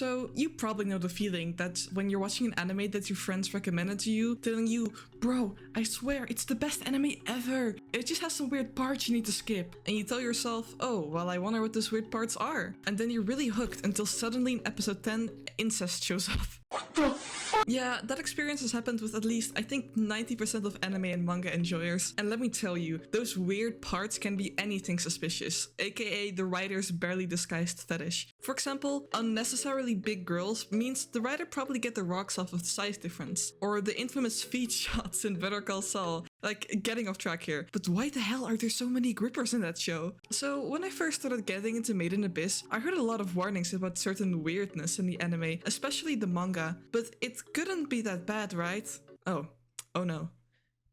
So you probably know the feeling that when you're watching an anime that your friends recommended to you, telling you, bro, I swear it's the best anime ever. It just has some weird parts you need to skip. And you tell yourself, oh, well, I wonder what those weird parts are. And then you're really hooked until suddenly in episode 10, incest shows up. What the fuck? Yeah, that experience has happened with at least, I think, 90% of anime and manga enjoyers. And let me tell you, those weird parts can be anything suspicious, aka the writer's barely disguised fetish. For example, unnecessarily big girls means the writer probably get the rocks off of the size difference. Or the infamous feet shots in Better Call Saul. Like, getting off track here, but why the hell are there so many grippers in that show? So when I first started getting into Made in Abyss, I heard a lot of warnings about certain weirdness in the anime, especially the manga, but it couldn't be that bad, right? Oh no.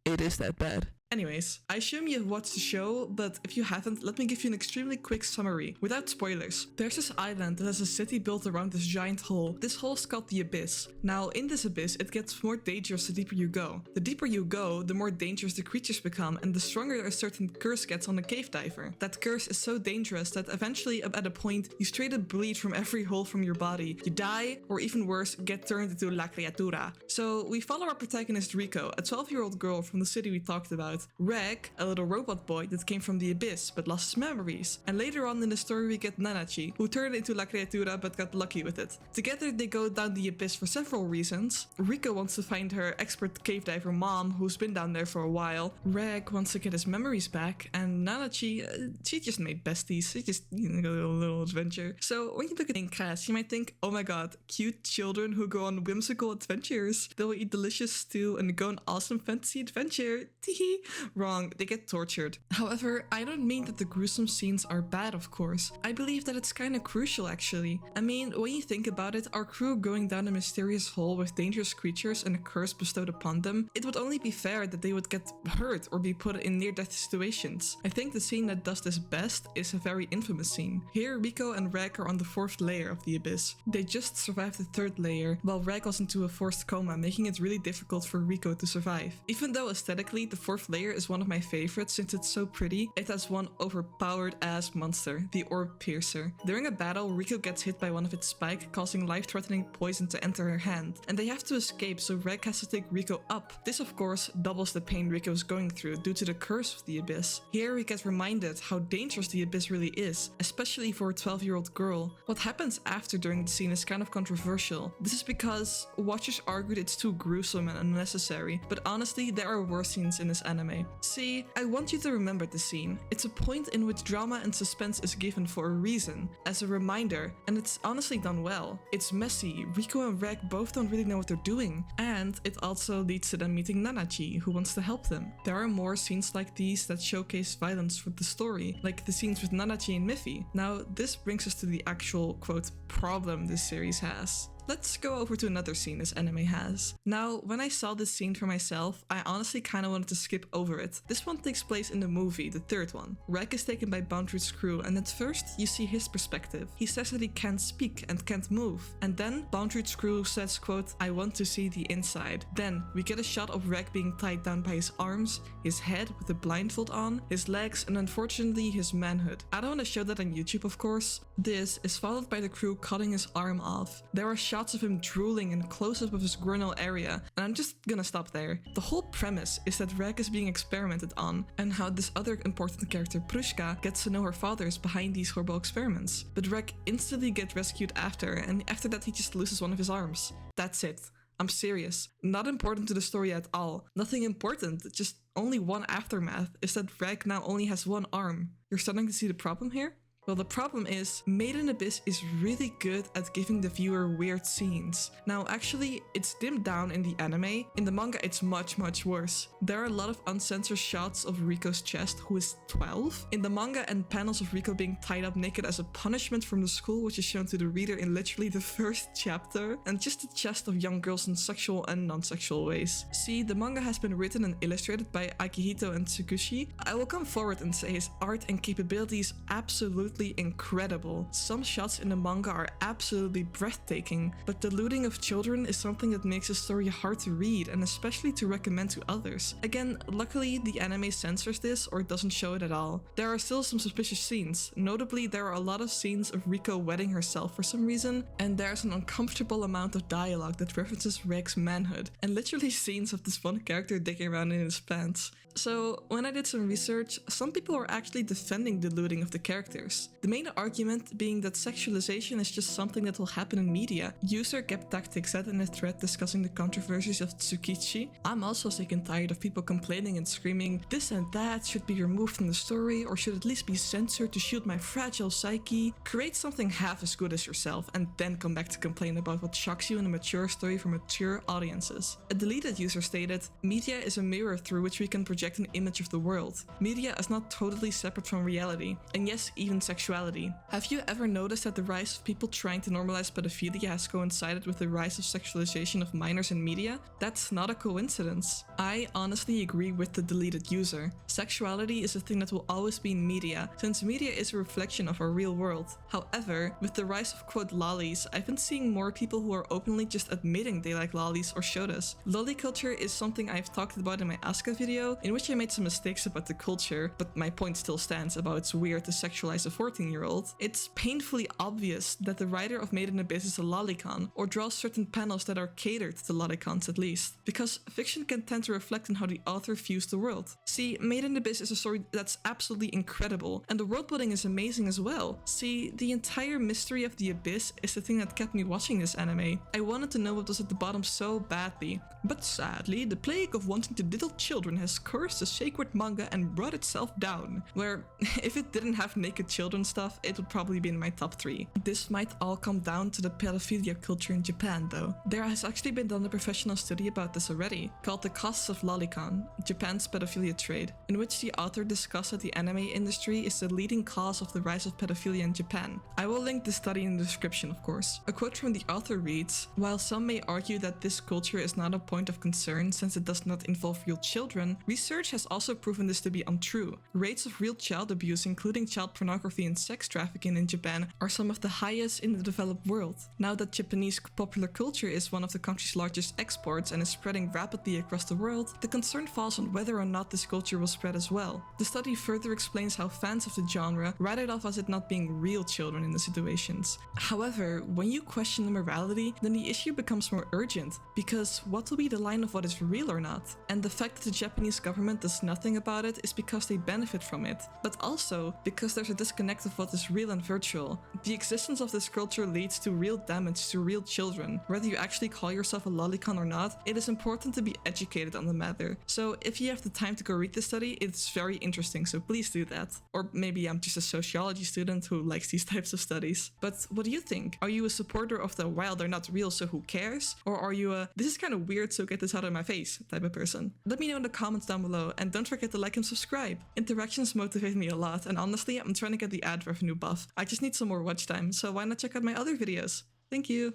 It is that bad. Anyways, I assume you've watched the show, but if you haven't, let me give you an extremely quick summary, without spoilers. There's this island that has a city built around this giant hole. This hole is called the Abyss. Now, in this abyss, it gets more dangerous the deeper you go. The deeper you go, the more dangerous the creatures become, and the stronger a certain curse gets on a cave diver. That curse is so dangerous that eventually, at a point, you straight up bleed from every hole from your body. You die, or even worse, get turned into La Criatura. So, we follow our protagonist Rico, a 12-year-old girl from the city we talked about. Reg, a little robot boy that came from the Abyss but lost his memories. And later on in the story we get Nanachi, who turned into La Criatura but got lucky with it. Together they go down the Abyss for several reasons. Rico wants to find her expert cave diver mom, who's been down there for a while. Reg wants to get his memories back, and Nanachi, she just made besties. She just, a little adventure. So when you look at the cast, you might think, oh my god, cute children who go on whimsical adventures. They'll eat delicious stew and go on awesome fantasy adventure. Teehee. Wrong, they get tortured. However, I don't mean that the gruesome scenes are bad, of course. I believe that it's kinda crucial, actually. I mean, when you think about it, our crew going down a mysterious hole with dangerous creatures and a curse bestowed upon them, it would only be fair that they would get hurt or be put in near-death situations. I think the scene that does this best is a very infamous scene. Here, Rico and Reg are on the 4th layer of the Abyss. They just survived the 3rd layer, while Reg was into a forced coma, making it really difficult for Rico to survive. Even though aesthetically, the 4th layer is one of my favorites since it's so pretty, it has one overpowered ass monster, the Orb Piercer. During a battle, Rico gets hit by one of its spikes, causing life-threatening poison to enter her hand, and they have to escape, so Reg has to take Rico up. This of course doubles the pain Rico is going through due to the curse of the Abyss. Here we get reminded how dangerous the Abyss really is, especially for a 12-year-old girl. What happens after during the scene is kind of controversial. This is because watchers argued it's too gruesome and unnecessary, but honestly there are worse scenes in this anime. See, I want you to remember the scene. It's a point in which drama and suspense is given for a reason, as a reminder, and it's honestly done well. It's messy, Rico and Reg both don't really know what they're doing, and it also leads to them meeting Nanachi, who wants to help them. There are more scenes like these that showcase violence for the story, like the scenes with Nanachi and Miffy. Now, this brings us to the actual, quote, problem this series has. Let's go over to another scene this anime has. Now, when I saw this scene for myself, I honestly kinda wanted to skip over it. This one takes place in the movie, the 3rd one. Reg is taken by Boundry's crew, and at first, you see his perspective. He says that he can't speak and can't move. And then, Boundry's crew says, quote, I want to see the inside. Then, we get a shot of Reg being tied down by his arms, his head with a blindfold on, his legs, and unfortunately, his manhood. I don't want to show that on YouTube, of course. This is followed by the crew cutting his arm off. There are shots of him drooling and close-up of his groinal area, and I'm just gonna stop there. The whole premise is that Reg is being experimented on, and how this other important character, Prushka, gets to know her father is behind these horrible experiments. But Reg instantly gets rescued after, and after that he just loses one of his arms. That's it. I'm serious. Not important to the story at all. Nothing important, just only one aftermath is that Reg now only has one arm. You're starting to see the problem here? Well, the problem is, Made in Abyss is really good at giving the viewer weird scenes. Now, actually, it's dimmed down in the anime. In the manga, it's much worse. There are a lot of uncensored shots of Rico's chest, who is 12. In the manga, and panels of Rico being tied up naked as a punishment from the school, which is shown to the reader in literally the 1st chapter. And just the chest of young girls in sexual and non-sexual ways. See, the manga has been written and illustrated by Akihito and Tsukushi. I will come forward and say his art and capabilities absolutely absolutely incredible. Some shots in the manga are absolutely breathtaking, but the looting of children is something that makes a story hard to read and especially to recommend to others. Again, luckily the anime censors this or doesn't show it at all. There are still some suspicious scenes. Notably, there are a lot of scenes of Riko wetting herself for some reason, and there's an uncomfortable amount of dialogue that references Reg's manhood, and literally scenes of this one character digging around in his pants. So, when I did some research, some people are actually defending the looting of the characters. The main argument being that sexualization is just something that will happen in media. User Gap Tactics said in a thread discussing the controversies of Tsukichi, "I'm also sick and tired of people complaining and screaming, this and that should be removed from the story or should at least be censored to shield my fragile psyche. Create something half as good as yourself and then come back to complain about what shocks you in a mature story for mature audiences." A deleted user stated, "Media is a mirror through which we can project an image of the world. Media is not totally separate from reality, and yes, even sexuality. Have you ever noticed that the rise of people trying to normalize pedophilia has coincided with the rise of sexualization of minors in media? That's not a coincidence." I honestly agree with the deleted user. Sexuality is a thing that will always be in media, since media is a reflection of our real world. However, with the rise of quote lollies, I've been seeing more people who are openly just admitting they like lollies or shotas. Lolly culture is something I've talked about in my Asuka video, in which I made some mistakes about the culture, but my point still stands about it's weird to sexualize a 14-year-old. It's painfully obvious that the writer of Made in Abyss is a lolicon, or draws certain panels that are catered to lolicons at least, because fiction can tend to reflect on how the author views the world. See, Made in Abyss is a story that's absolutely incredible, and the world building is amazing as well. See, the entire mystery of the Abyss is the thing that kept me watching this anime. I wanted to know what was at the bottom so badly, but sadly, the plague of wanting to diddle children has cursed the sacred manga and brought itself down, where if it didn't have naked children stuff, it would probably be in my top 3. This might all come down to the pedophilia culture in Japan though. There has actually been done a professional study about this already, called The Costs of Lolicon, Japan's pedophilia trade, in which the author discussed that the anime industry is the leading cause of the rise of pedophilia in Japan. I will link the study in the description, of course. A quote from the author reads, "While some may argue that this culture is not a point of concern since it does not involve real children, research has also proven this to be untrue. Rates of real child abuse, including child pornography and sex trafficking in Japan, are some of the highest in the developed world. Now that Japanese popular culture is one of the country's largest exports and is spreading rapidly across the world, the concern falls on whether or not this culture will spread as well." The study further explains how fans of the genre write it off as it not being real children in the situations. However, when you question the morality, then the issue becomes more urgent, because what will be the line of what is real or not? And the fact that the Japanese government does nothing about it is because they benefit from it, but also because there's a disconnect of what is real and virtual. The existence of this culture leads to real damage to real children. Whether you actually call yourself a lolicon or not, it is important to be educated on the matter. So if you have the time to go read this study, it's very interesting, so please do that. Or maybe I'm just a sociology student who likes these types of studies. But what do you think? Are you a supporter of the "while they're not real, so who cares?" Or are you a "this is kind of weird, so get this out of my face" type of person? Let me know in the comments down below, and don't forget to like and subscribe. Interactions motivate me a lot, and honestly, I'm trying to get the ad revenue buff. I just need some more watch time, so why not check out my other videos? Thank you!